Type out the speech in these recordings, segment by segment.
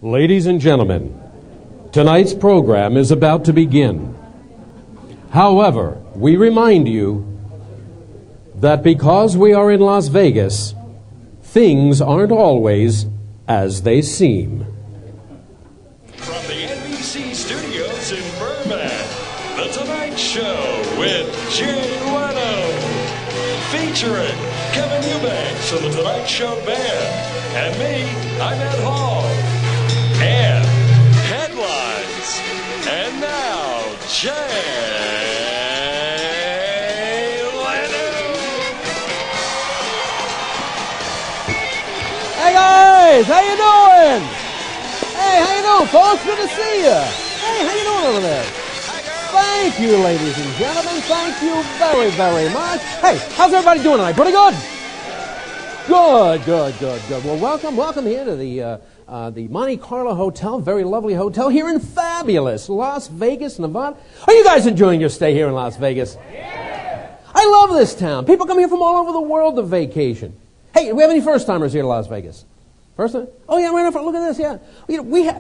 Ladies and gentlemen, tonight's program is about to begin. However, we remind you that because we are in Las Vegas, things aren't always as they seem. From the NBC studios in Burbank, The Tonight Show with Jay Leno, featuring Kevin Eubanks of The Tonight Show Band, and me, I'm Ed Hall. And headlines. And now, Jay Leno. Hey guys, how you doing? Hey, how you doing, folks? Good to see you. Hey, how you doing over there? Thank you, ladies and gentlemen. Thank you very, very much. Hey, how's everybody doing tonight? Pretty good? Good. Well, welcome here to the Monte Carlo Hotel, very lovely hotel here in fabulous Las Vegas, Nevada. Are you guys enjoying your stay here in Las Vegas? Yeah. I love this town. People come here from all over the world to vacation. Hey, do we have any first-timers here to Las Vegas? First time? Oh, yeah, right in front. Look at this, yeah.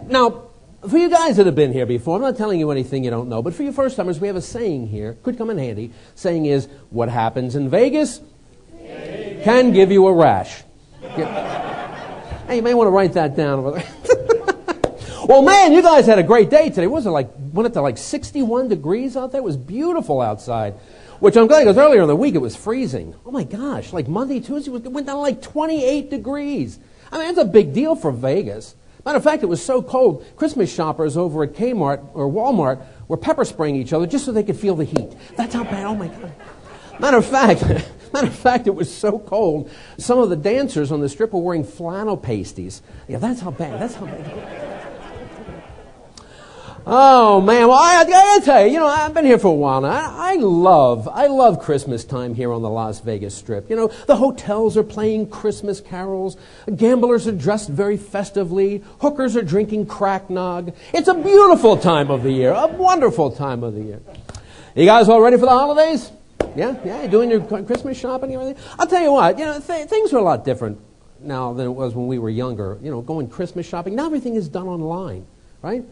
Now, for you guys that have been here before, I'm not telling you anything you don't know, but for you first-timers, we have a saying here. Could come in handy. Saying is, what happens in Vegas can give you a rash. Hey, you may want to write that down over there. Well, man, you guys had a great day today. Went it to like 61 degrees out there? It was beautiful outside. Which I'm glad, because earlier in the week it was freezing. Oh my gosh, like Monday, Tuesday, it went down to like 28 degrees. I mean, it's a big deal for Vegas. Matter of fact, it was so cold, Christmas shoppers over at Kmart or Walmart were pepper spraying each other just so they could feel the heat. That's how bad, oh my God. Matter of fact, it was so cold, some of the dancers on the strip were wearing flannel pasties. Yeah, that's how bad. Oh, man. Well, I gotta tell you, I've been here for a while now. I love Christmas time here on the Las Vegas Strip. The hotels are playing Christmas carols. Gamblers are dressed very festively. Hookers are drinking cracknog. It's a beautiful time of the year, a wonderful time of the year. You guys all ready for the holidays? Yeah, doing your Christmas shopping and everything? I'll tell you what, things are a lot different now than it was when we were younger. Going Christmas shopping. Now everything is done online, right?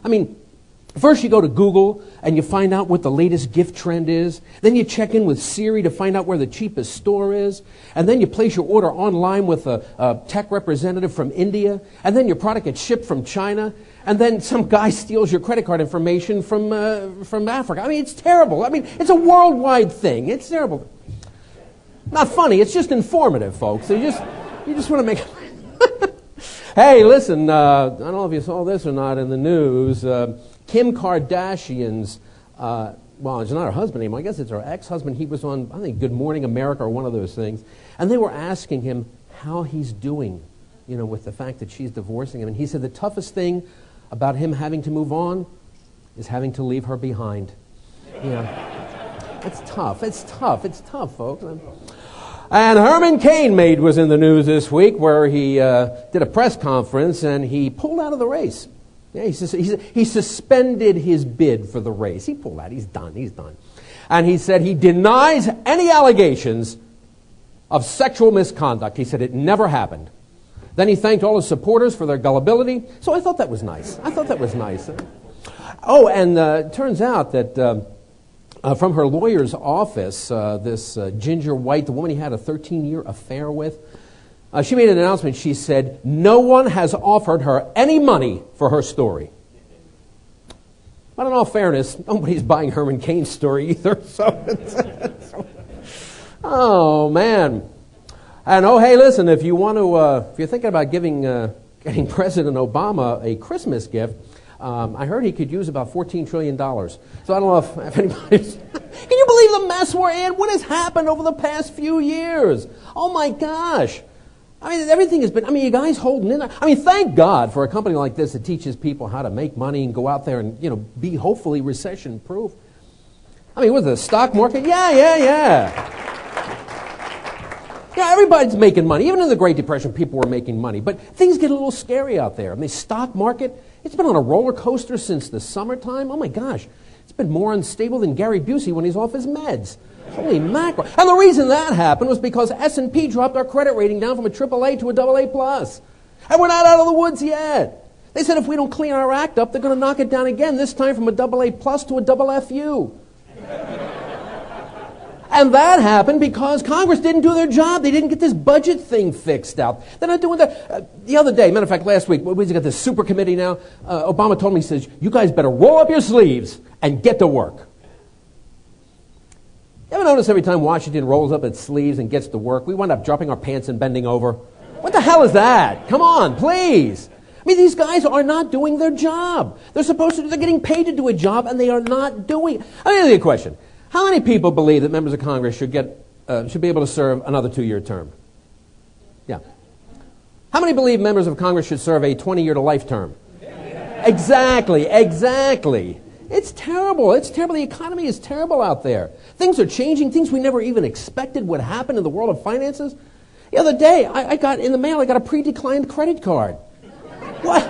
I mean, first you go to Google and you find out what the latest gift trend is. Then you check in with Siri to find out where the cheapest store is. And then you place your order online with a tech representative from India. And then your product gets shipped from China. And then some guy steals your credit card information from Africa. I mean, it's terrible. I mean, it's a worldwide thing. It's terrible. Not funny. It's just informative, folks. You just want to make... Hey, listen, I don't know if you saw this or not in the news. Kim Kardashian's, well, it's not her husband anymore. I guess it's her ex-husband. He was on, I think, Good Morning America or one of those things. And they were asking him how he's doing, with the fact that she's divorcing him. And he said the toughest thing about him having to move on is having to leave her behind. It's tough. It's tough, folks. And Herman Cain was in the news this week where he did a press conference and he pulled out of the race. Yeah, he suspended his bid for the race. He pulled out. He's done. And he said he denies any allegations of sexual misconduct. He said it never happened. Then he thanked all his supporters for their gullibility. So I thought that was nice. Oh, and it turns out that from her lawyer's office, this Ginger White, the woman he had a 13-year affair with, she made an announcement. She said, no one has offered her any money for her story. But in all fairness, nobody's buying Herman Cain's story either. Oh, man. And hey, listen, if you're thinking about getting President Obama a Christmas gift, I heard he could use about $14 trillion. So I don't know if anybody's... Can you believe the mess we're in? What has happened over the past few years? Oh, my gosh. I mean, everything has been... you guys holding in there. Thank God for a company like this that teaches people how to make money and go out there and, be hopefully recession-proof. With the stock market, yeah. Yeah, everybody's making money. Even in the Great Depression, people were making money. But things get a little scary out there. The stock market, it's been on a roller coaster since the summertime. Oh, my gosh. It's been more unstable than Gary Busey when he's off his meds. Holy mackerel. And the reason that happened was because S&P dropped our credit rating down from a AAA to a AA+. And we're not out of the woods yet. They said if we don't clean our act up, they're going to knock it down again, this time from a AA plus to a double FU. And that happened because Congress didn't do their job. They didn't get this budget thing fixed out. They're not doing that. The other day, matter of fact, last week, we got this super committee now. Obama told me, he says, you guys better roll up your sleeves and get to work. You ever notice every time Washington rolls up its sleeves and gets to work, we wind up dropping our pants and bending over? What the hell is that? Come on, please. I mean, these guys are not doing their job. They're getting paid to do a job, and they are not doing it. Let me ask you a question. How many people believe that members of Congress should be able to serve another 2-year term? Yeah. How many believe members of Congress should serve a 20-year to life term? Exactly. It's terrible. It's terrible. The economy is terrible out there. Things are changing. Things we never even expected would happen in the world of finances. The other day, I got in the mail, I got a pre-declined credit card. What?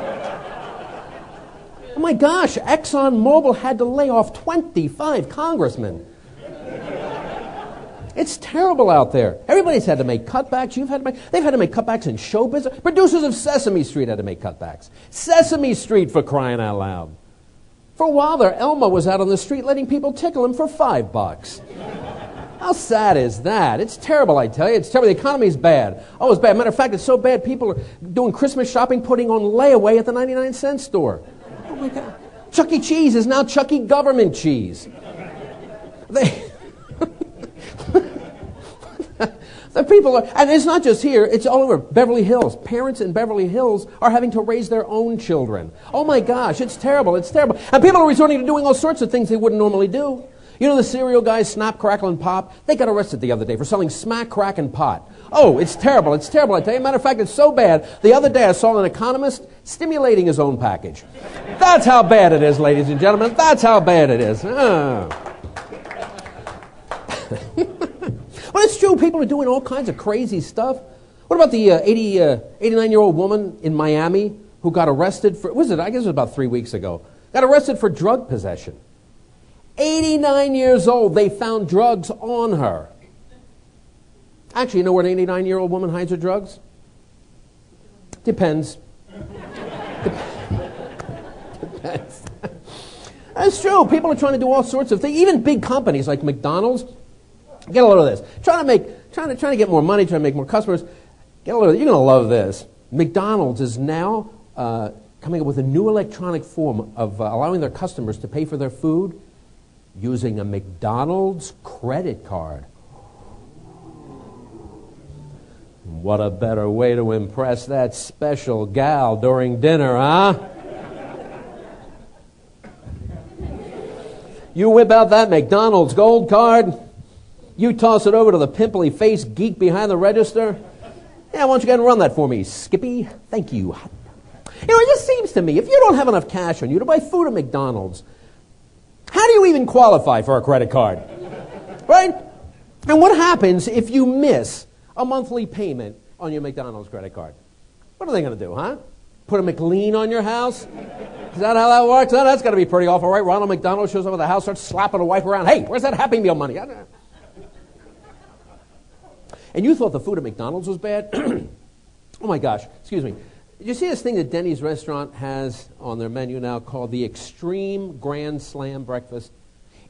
Oh my gosh, ExxonMobil had to lay off 25 congressmen. It's terrible out there. Everybody's had to make cutbacks. They've had to make cutbacks in show business. Producers of Sesame Street had to make cutbacks. Sesame Street, for crying out loud. For a while there, Elmo was out on the street letting people tickle him for $5. How sad is that? It's terrible, I tell you. It's terrible. The economy's bad. Oh, it's bad. Matter of fact, it's so bad people are doing Christmas shopping, putting on layaway at the 99-cent store. Oh my God. Chuck E. Cheese is now Chuck E. Government Cheese. The people are, and it's not just here, it's all over Beverly Hills. Parents in Beverly Hills are having to raise their own children. Oh my gosh, it's terrible, it's terrible. And people are resorting to doing all sorts of things they wouldn't normally do. You know the cereal guys, Snap, Crackle, and Pop? They got arrested the other day for selling smack, crack, and pot. Oh, it's terrible, I tell you. Matter of fact, it's so bad, the other day I saw an economist stimulating his own package. That's how bad it is, ladies and gentlemen. That's how bad it is. Well, it's true. People are doing all kinds of crazy stuff. What about the 89-year-old woman in Miami who got arrested for, I guess it was about 3 weeks ago, got arrested for drug possession. 89 years old, they found drugs on her. Actually, you know where an 89-year-old woman hides her drugs? Depends. Depends. That's true. People are trying to do all sorts of things. Even big companies like McDonald's. Get a load of this. Trying to get more money, trying to make more customers. Get a load of this. You're going to love this. McDonald's is now coming up with a new electronic form of allowing their customers to pay for their food using a McDonald's credit card. What a better way to impress that special gal during dinner, huh? You whip out that McDonald's gold card. You toss it over to the pimply-faced geek behind the register. Yeah, why don't you go ahead and run that for me, Skippy? Thank you. You know, it just seems to me, if you don't have enough cash on you to buy food at McDonald's, how do you even qualify for a credit card? Right? And what happens if you miss a monthly payment on your McDonald's credit card? What are they going to do, huh? Put a McLean on your house? Is that how that works? Oh, that's got to be pretty awful, right? Ronald McDonald shows up at the house, starts slapping a wife around. Hey, where's that Happy Meal money? And you thought the food at McDonald's was bad? Oh my gosh, excuse me. Did you see this thing that Denny's restaurant has on their menu now called the Extreme Grand Slam Breakfast?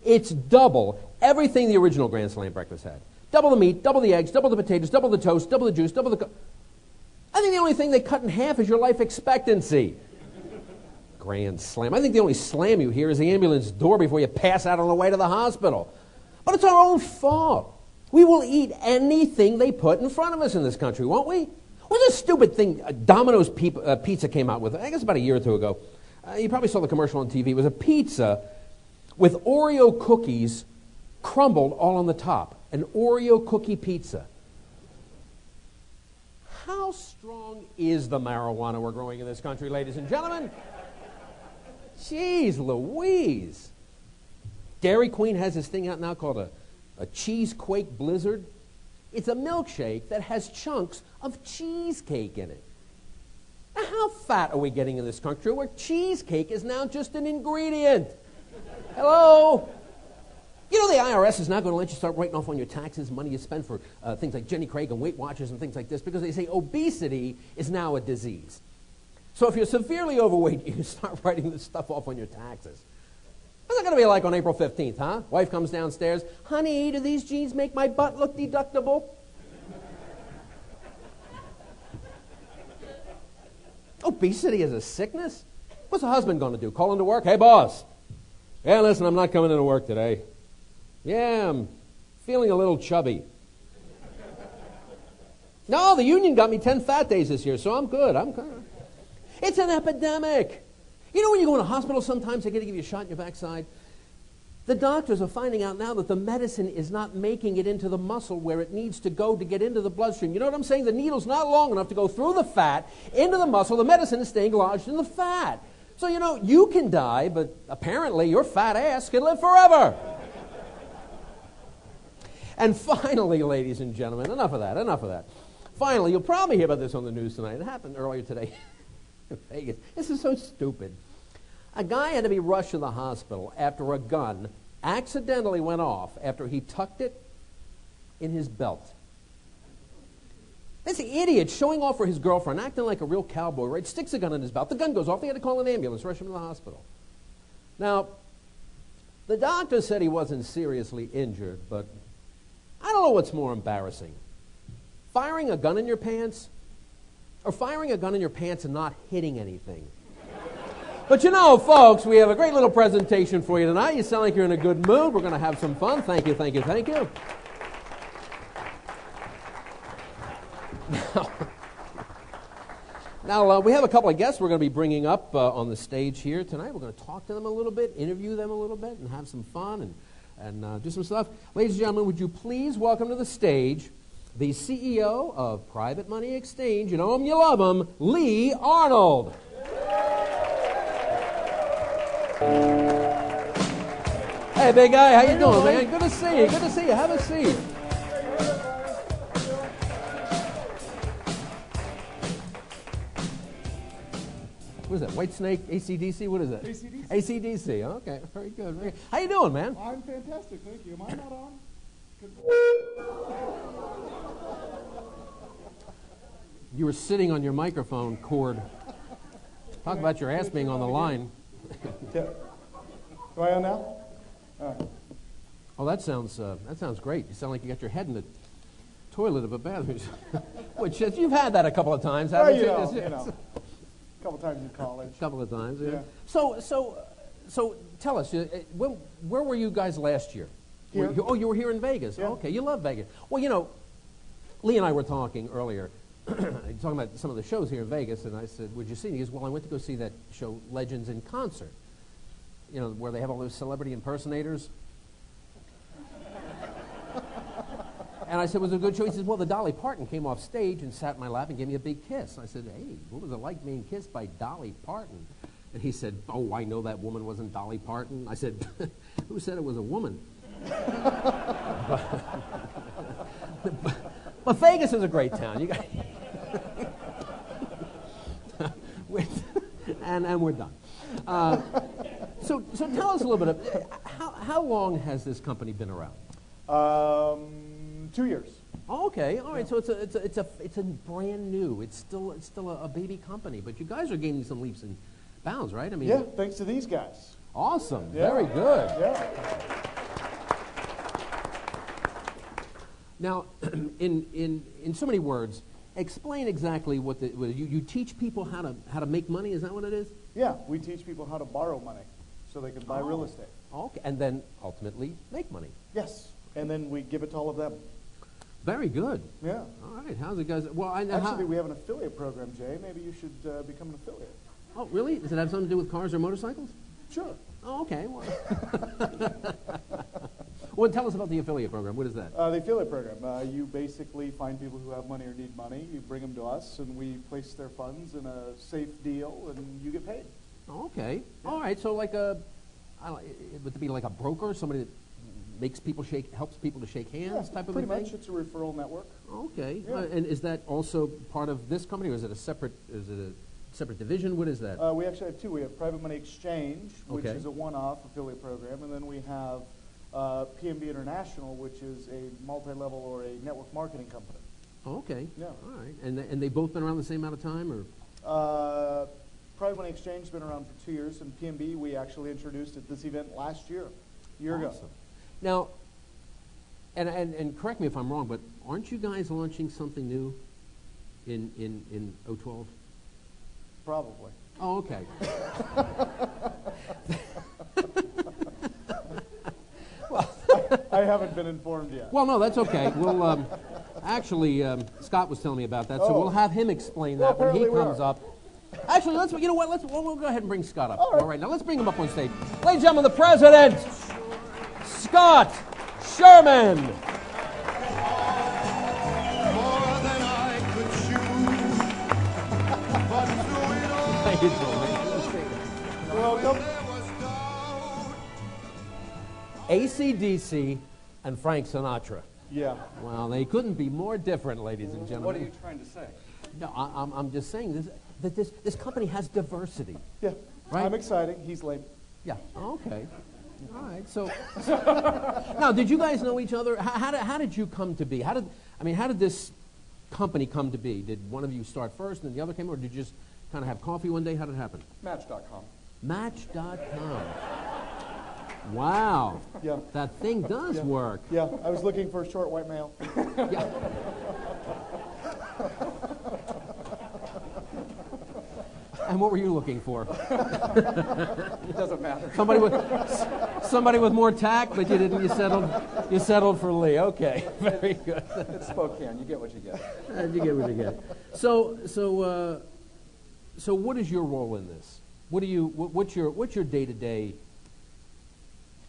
It's double everything the original Grand Slam breakfast had. Double the meat, double the eggs, double the potatoes, double the toast, double the juice, double the... I think the only thing they cut in half is your life expectancy. Grand Slam. I think the only slam you hear is the ambulance door before you pass out on the way to the hospital. But it's our own fault. We will eat anything they put in front of us in this country, won't we? What's this stupid thing Domino's Pizza came out with, I guess about a year or two ago. You probably saw the commercial on TV. It was a pizza with Oreo cookies crumbled all on the top. An Oreo cookie pizza. How strong is the marijuana we're growing in this country, ladies and gentlemen? Jeez Louise. Dairy Queen has this thing out now called a Cheesequake Blizzard. It's a milkshake that has chunks of cheesecake in it. Now, how fat are we getting in this country where cheesecake is now just an ingredient? Hello? You know the IRS is now going to let you start writing off on your taxes money you spend for things like Jenny Craig and Weight Watchers and things like this because they say obesity is now a disease. So if you're severely overweight, you can start writing this stuff off on your taxes. What's it going to be like on April 15th, huh? Wife comes downstairs, honey, do these jeans make my butt look deductible? Obesity is a sickness? What's the husband going to do? Call into work? Hey, boss. Yeah, listen, I'm not coming into work today. Yeah, I'm feeling a little chubby. No, the union got me 10 fat days this year, so I'm good. It's an epidemic. You know when you go in a hospital sometimes they get to give you a shot in your backside? The doctors are finding out now that the medicine is not making it into the muscle where it needs to go to get into the bloodstream. You know what I'm saying? The needle's not long enough to go through the fat into the muscle. The medicine is staying lodged in the fat. So, you know, you can die, but apparently your fat ass can live forever. And finally, ladies and gentlemen, enough of that. Finally, you'll probably hear about this on the news tonight. It happened earlier today in Vegas. This is so stupid. A guy had to be rushed to the hospital after a gun accidentally went off after he tucked it in his belt. This idiot showing off for his girlfriend, acting like a real cowboy, right? Sticks a gun in his belt. The gun goes off. They had to call an ambulance, rush him to the hospital. Now, the doctor said he wasn't seriously injured, but I don't know what's more embarrassing. Firing a gun in your pants or firing a gun in your pants and not hitting anything. But you know, folks, we have a great little presentation for you tonight. You sound like you're in a good mood. We're going to have some fun. Thank you. Now, we have a couple of guests we're going to be bringing up on the stage here tonight. We're going to talk to them a little bit, interview them a little bit, and have some fun and do some stuff. Ladies and gentlemen, would you please welcome to the stage the CEO of Private Money Exchange, you know him, you love him, Lee Arnold. Hey, big guy, how you doing, man? Good to see you. Have a seat. What is that, White Snake, AC/DC? What is that? AC/DC. AC/DC, okay, very good. How you doing, man? I'm fantastic, thank you. Am I not on? You were sitting on your microphone cord. Talk about your ass being on the line. Am I on now? All right. Oh, that sounds great. You sound like you got your head in the toilet of a bathroom. Which you've had that a couple of times, haven't you? You know. A couple times in college. A couple of times, yeah. Yeah. So tell us, where were you guys last year? Here. You were here in Vegas. Yeah. Okay, you love Vegas. Well, you know, Lee and I were talking earlier, talking about some of the shows here in Vegas, and I said, would you see? He goes, well, I went to go see that show, Legends in Concert, you know, where they have all those celebrity impersonators. And I said, was it a good show? He says, well, the Dolly Parton came off stage and sat in my lap and gave me a big kiss. I said, hey, what was it like being kissed by Dolly Parton? And he said, oh, I know that woman wasn't Dolly Parton. I said, who said it was a woman? But Vegas is a great town. You got and we're done. So tell us a little bit of how long has this company been around? 2 years. Oh, okay, all right. So it's a brand new. It's still a baby company, but you guys are gaining some leaps and bounds, right? I mean, Yeah, thanks to these guys. awesome, Yeah. very good. Yeah. Now, in so many words, explain exactly what you teach people how to make money. Is that what it is? Yeah, we teach people how to borrow money so they can buy real estate. Okay, and then ultimately make money. Yes, and then we give it to all of them. Very good. Yeah. All right, how's it, guys? Well, Actually, we have an affiliate program, Jay. Maybe you should become an affiliate. Oh, really? Does it have something to do with cars or motorcycles? Sure. Oh, okay. Well, well, tell us about the affiliate program. What is that? The affiliate program, you basically find people who have money or need money, you bring them to us, and we place their funds in a safe deal, and you get paid. Oh, okay. Yeah. All right. So would it be like a broker, somebody that helps people to shake hands, type of pretty a thing? much. It's a referral network. Okay. Yeah. And is that also part of this company, or is it a separate division? What is that? We actually have two. We have Private Money Exchange, which Okay. is a one-off affiliate program, and then we have PMB International, which is a multi-level or a network marketing company. Oh, okay. Yeah. All right. And they both been around the same amount of time, or? Pride Money Exchange has been around for 2 years, and PMB we actually introduced at this event last year, a year ago. Now, and correct me if I'm wrong, but aren't you guys launching something new in 012? Probably. Oh, okay. I haven't been informed yet. Well, no, that's okay. We'll actually, Scott was telling me about that, so we'll have him explain that when he comes up. Actually, you know what? We'll go ahead and bring Scott up. All right, now let's bring him up on stage. Ladies and gentlemen, the president, Scott Sherman. How you doing? Welcome. AC/DC and Frank Sinatra. Yeah. Well, they couldn't be more different, ladies and gentlemen. What are you trying to say? No, I'm just saying that this company has diversity. Yeah. Right? I'm excited. He's lame. Yeah. Okay. All right. So now, did you guys know each other? How did you come to be? How did this company come to be? Did one of you start first, and then the other came, or did you just kind of have coffee one day? How did it happen? Match.com. Match.com. Wow. Yeah. That thing does work. Yeah. I was looking for a short white male. Yeah. And what were you looking for? It doesn't matter. Somebody with more tact, but you didn't. You settled for Lee. Okay, very good. It's Spokane. You get what you get. You get what you get. So what is your role in this? What's your day-to-day?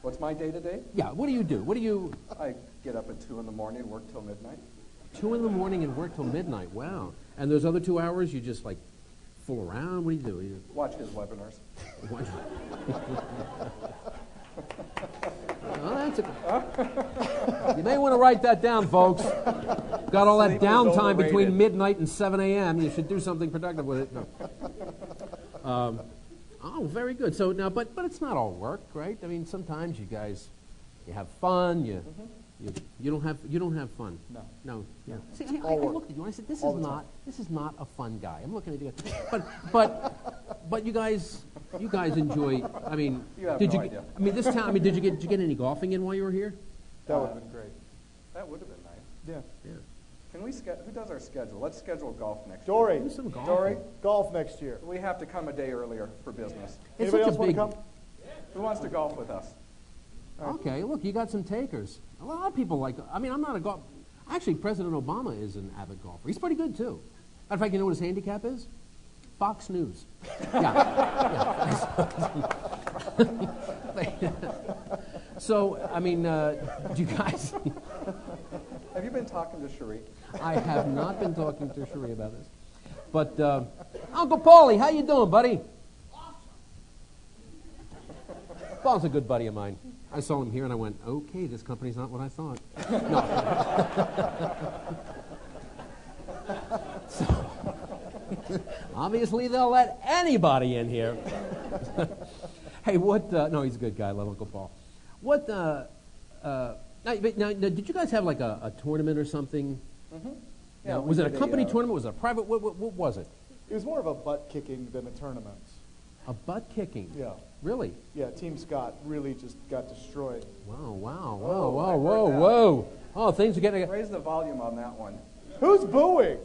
What's my day-to-day? Yeah. What do you do? I get up at 2 in the morning, work till midnight. 2 in the morning and work till midnight. Wow. And those other 2 hours, you just like fool around. What do you do? Watch his webinars. You may want to write that down, folks. Got all that Sleep is downtime between overrated. midnight and 7 a.m. You should do something productive with it. No. Oh, very good. So now, but it's not all work, right? I mean, sometimes you have fun. You don't have fun. No. Yeah. See, I looked at you and I said, this is not a fun guy. I'm looking at you, but you guys enjoy. I mean, You have did no you? idea. I mean, this town. I mean, did you get any golfing in while you were here? That would have been great. That would have been nice. Yeah. Yeah. Can we who does our schedule? Let's schedule golf next Dory. year. Do some golf. Dory, Golf next year. we have to come a day earlier for business. It's Anybody such else a want big. to come? Who wants to golf with us? Okay, look, you got some takers. A lot of people like. I mean, I'm not a golf. Actually, President Obama is an avid golfer. He's pretty good too. Matter of fact, you know what his handicap is? Fox News. Yeah. So, I mean, do you guys? Have you been talking to Cherie? I have not been talking to Cherie about this, but Uncle Paulie, how you doing, buddy? Paul's a good buddy of mine. I saw him here and I went, okay, this company's not what I thought. No. So, obviously they'll let anybody in here. Hey, what, no, he's a good guy. I love Uncle Paul. What, now, did you guys have like a tournament or something? Mm-hmm. Yeah, was it a company tournament? Was it a private? What was it? It was more of a butt kicking than a tournament. A butt kicking? Yeah. Really? Yeah, Team Scott really just got destroyed. Whoa. Oh, things are getting... Raise the volume on that one. Who's booing?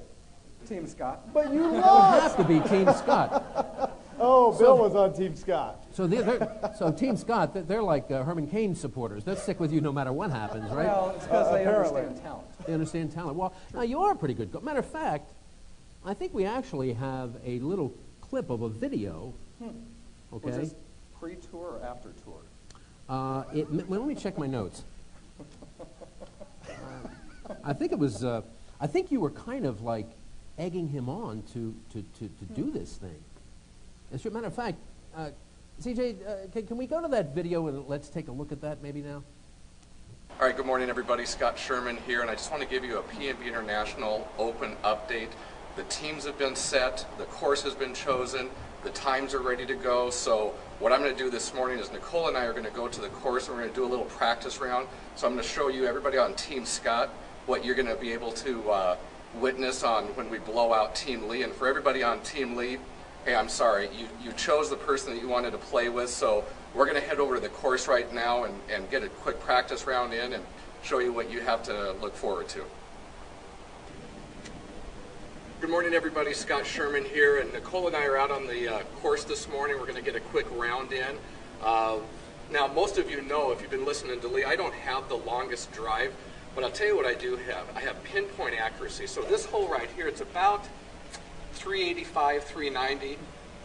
Team Scott. But you It would lost! have to be Team Scott. Oh, Bill was on Team Scott. So so Team Scott, they're like Herman Cain supporters. They'll stick with you no matter what happens, right? Well, it's because they apparently. understand talent. They understand talent. Well, now you are a pretty good. Matter of fact, I think we actually have a little clip of a video. Okay. Was this pre-tour or after tour? Well, let me check my notes. I think it was. I think you were kind of like egging him on to do this thing. As a matter of fact, CJ, can we go to that video and let's take a look at that maybe now? All right, good morning, everybody. Scott Sherman here, and I just want to give you a PNB International Open update. The teams have been set, the course has been chosen, the times are ready to go. So what I'm going to do this morning is Nicole and I are going to go to the course and we're going to do a little practice round. So I'm going to show you, everybody on Team Scott, what you're going to be able to witness on when we blow out Team Lee. And for everybody on Team Lee, Hey, I'm sorry. You chose the person that you wanted to play with, so we're going to head over to the course right now and get a quick practice round in and show you what you have to look forward to. Good morning, everybody. Scott Sherman here, and Nicole and I are out on the course this morning. We're going to get a quick round in. Now, most of you know, if you've been listening to Lee, I don't have the longest drive, but I'll tell you what I do have. I have pinpoint accuracy. So this hole right here, it's about 385, 390.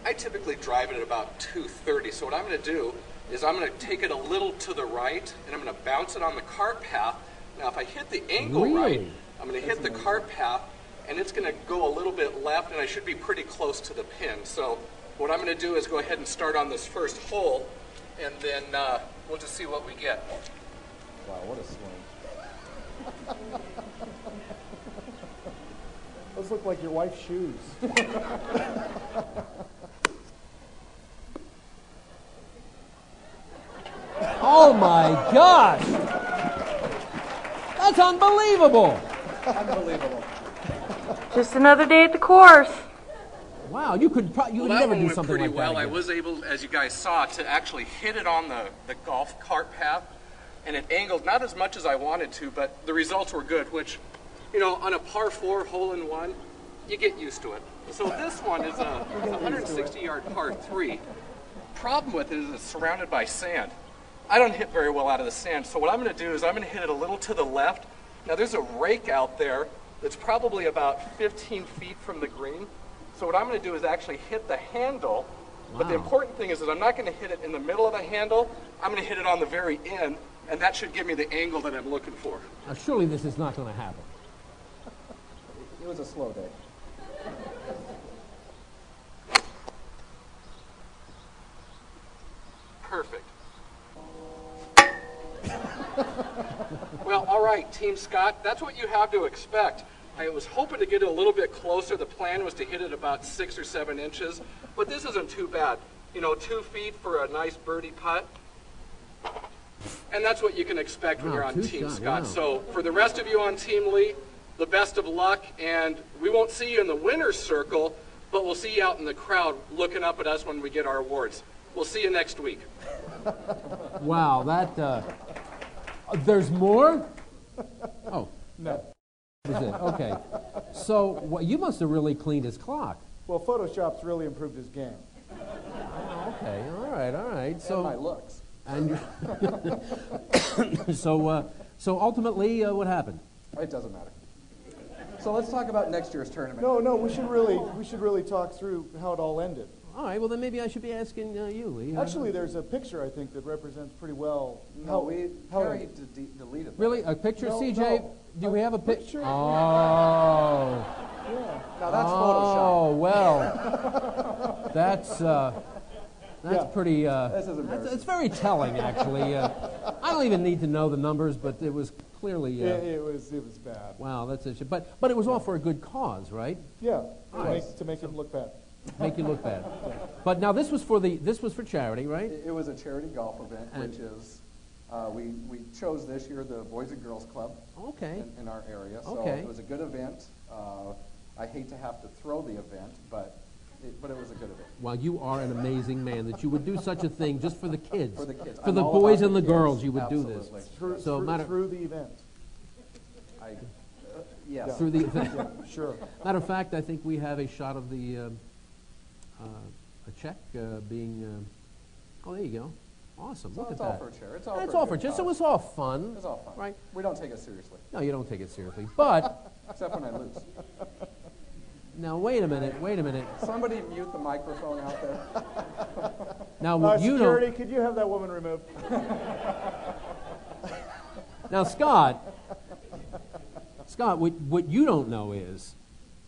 I typically drive it at about 230. So what I'm going to do is I'm going to take it a little to the right, and I'm going to bounce it on the cart path. Now, if I hit the angle right, I'm going to hit the cart path, and it's going to go a little bit left, and I should be pretty close to the pin. So what I'm going to do is go ahead and start on this first hole, and then we'll just see what we get. Wow, what a swing. Those look like your wife's shoes. Oh my gosh! That's unbelievable! Unbelievable. Just another day at the course. Wow, you would never do something pretty like well. that I again. was able, as you guys saw, to actually hit it on the golf cart path, and it angled not as much as I wanted to, but the results were good, which, you know, on a par 4 hole-in-one, you get used to it. So this one is a 160-yard par 3. Problem with it is it's surrounded by sand. I don't hit very well out of the sand, so what I'm going to do is I'm going to hit it a little to the left. Now there's a rake out there that's probably about 15 feet from the green. So what I'm going to do is actually hit the handle, but the important thing is that I'm not going to hit it in the middle of the handle. I'm going to hit it on the very end, and that should give me the angle that I'm looking for. Now, surely this is not going to happen. It was a slow day. Perfect. Well, all right, Team Scott, that's what you have to expect. I was hoping to get it a little bit closer. The plan was to hit it about 6 or 7 inches, but this isn't too bad. You know, 2 feet for a nice birdie putt. And that's what you can expect when you're on Team Scott. Wow. So for the rest of you on Team Lee, the best of luck, and we won't see you in the winner's circle, but we'll see you out in the crowd looking up at us when we get our awards. We'll see you next week. Wow, that, there's more? Oh. No. Is it? Okay. So you must have really cleaned his clock. Well, Photoshop's really improved his game. Okay, all right. And So, my looks. and so ultimately, what happened? It doesn't matter. So let's talk about next year's tournament. No, we should really talk through how it all ended. All right, well then maybe I should be asking you, Lee. Actually, there's a picture, I think, that represents pretty well Terry deleted that. Really? A picture, No, CJ? no. Do we have a picture? Picture? Oh. Yeah. Now that's Photoshop. Oh, well. That's pretty, This is embarrassing. it's very telling, actually. I don't even need to know the numbers, but it was clearly, It was bad. wow, that's a shit. But it was all for a good cause, right? Yeah, Nice. to make him look bad. Make you look bad. But now this was for charity, right? It was a charity golf event, which is, we chose this year the Boys and Girls Club Okay. in our area. So Okay. it was a good event. I hate to have to throw the event, but it was a good event. Well, you are an amazing man that you would do such a thing just for the kids. For the kids. For I'm the all boys about and the kids. girls, you would Absolutely. do this. Through, through the event. Yes. Through the event. Sure. Matter of fact, I think we have a shot of the a check being. Oh, there you go. Awesome. So Look at it's all that. for a chair. It's That's for a all for good just. cause. It was all fun. It's all fun. Right. We don't take it seriously, No, you don't take it seriously. But except when I lose. now, wait a minute. Somebody mute the microphone out there. Now you Security, don't. could you have that woman removed? Now, Scott, what you don't know is,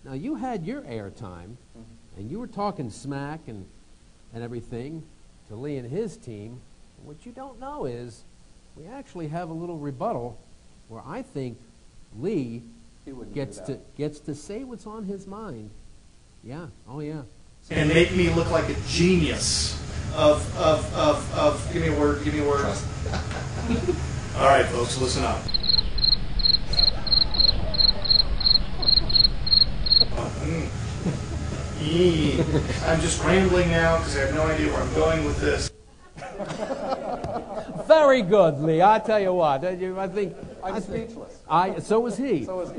now you had your airtime, and you were talking smack and everything to Lee and his team. What you don't know is, we actually have a little rebuttal where I think Lee He wouldn't gets do that. to say what's on his mind. Yeah. Oh yeah. And make me look like a genius of give me a word. All right, folks, listen up. I'm just rambling now because I have no idea where I'm going with this. Very good, Lee. I tell you what. I think I'm speechless. So was he. So is he.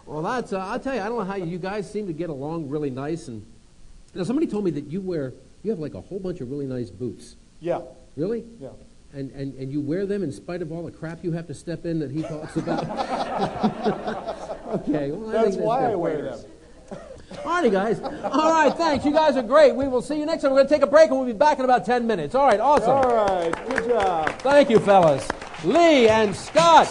Well, that's. I'll tell you. I don't know how you guys seem to get along really nice. And somebody told me that you have like a whole bunch of really nice boots. Yeah. Really? Yeah. And you wear them in spite of all the crap you have to step in that he talks about. Okay. Well, That's why I wear them. All righty, guys. All right, thanks. You guys are great. We will see you next time. We're going to take a break, and we'll be back in about 10 minutes. All right, awesome. All right, good job. Thank you, fellas. Lee and Scott.